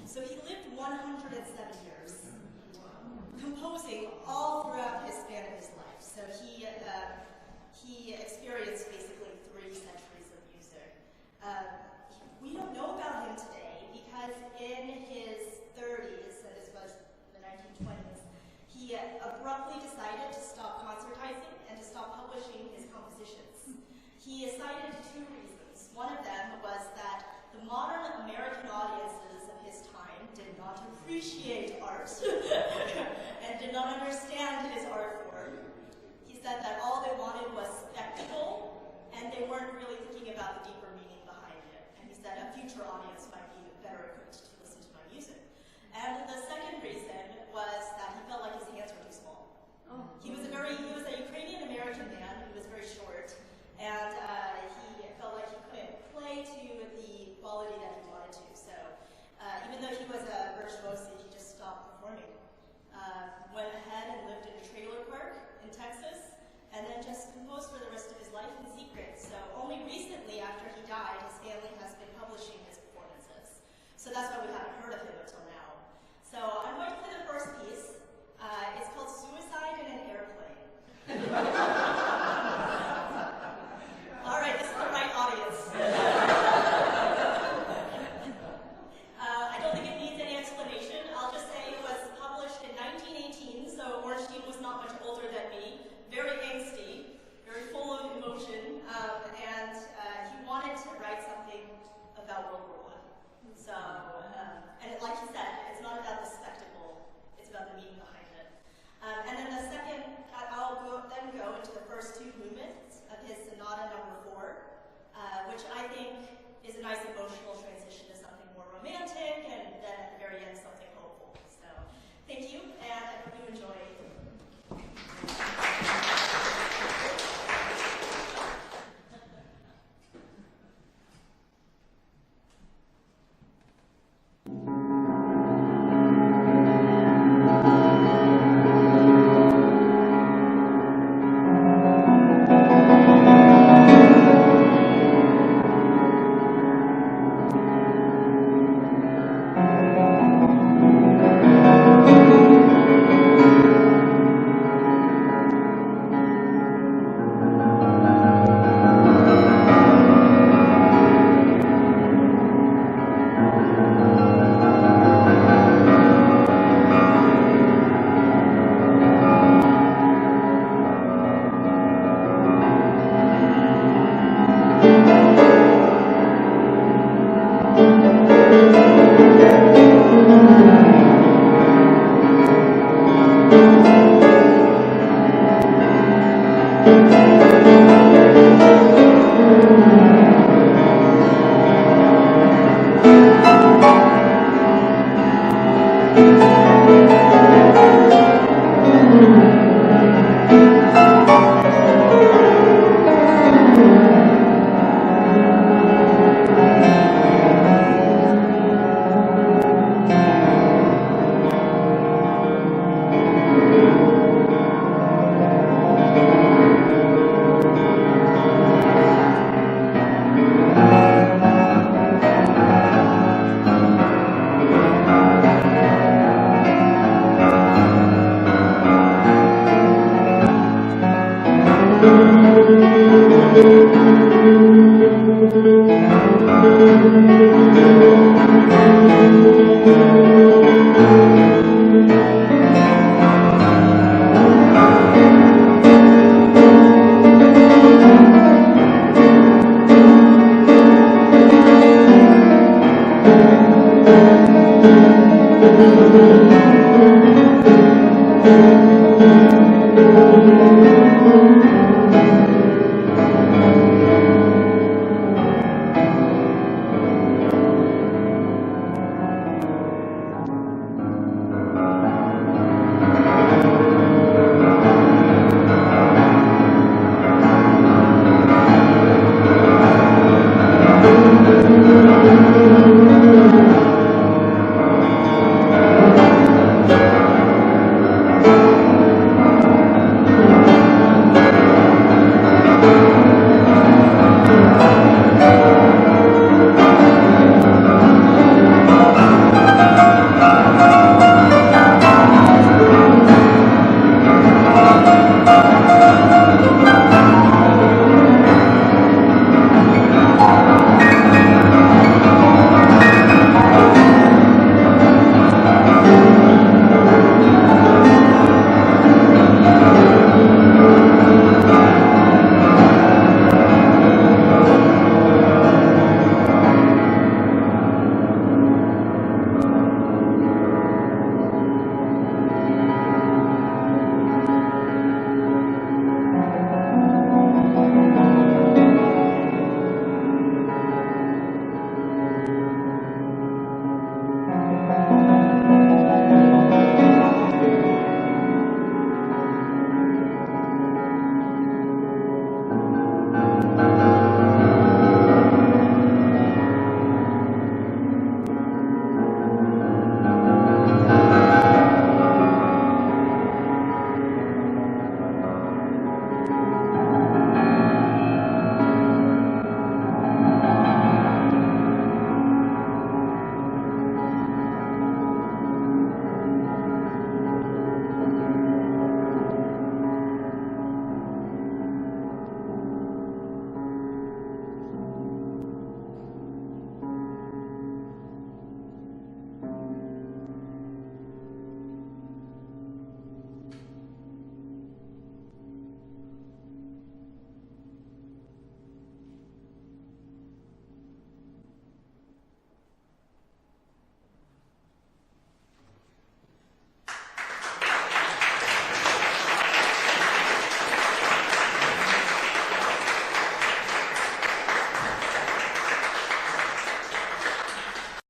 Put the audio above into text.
So he lived 107 years, composing all throughout his span of his life. So he experienced basically 3 centuries of music. We don't know about him today because in his 30s, and this was the 1920s, he abruptly decided to stop concertizing and to stop publishing his compositions. He cited 2 reasons. One of them was that the modern American audiences of his time did not appreciate art and did not understand his art form. He said that all they wanted was spectacle, and they weren't really thinking about the deeper meaning behind it. And he said a future audience might be better equipped to listen to my music. And the second reason was that he felt like his hands were too small. He was a Ukrainian-American man who was very short, and he felt like he couldn't play to the quality that he wanted to. So even though he was a virtuoso, he just stopped performing. Went ahead and lived in a trailer park in Texas, and then just composed for the rest of his life in secret. So only recently, after he died, his family has been publishing his performances. So that's why we haven't heard of him until now. So I'm going to play the first piece. It's called Suicide in an Airplane. All right, this is the right audience. I don't think it needs any explanation. I'll just say it was published in 1918, so Ornstein was not much older than me. Very angsty, very full of emotion, and he wanted to write something about World War I. So, like he said, it's not about the spectacle, it's about the meaning behind it. And then the second, I'll then go into the first 2 movements of his Sonata No. 4, which I think is a nice emotional transition to something more romantic, and then at the very end, something hopeful. So, thank you, and I hope you enjoy.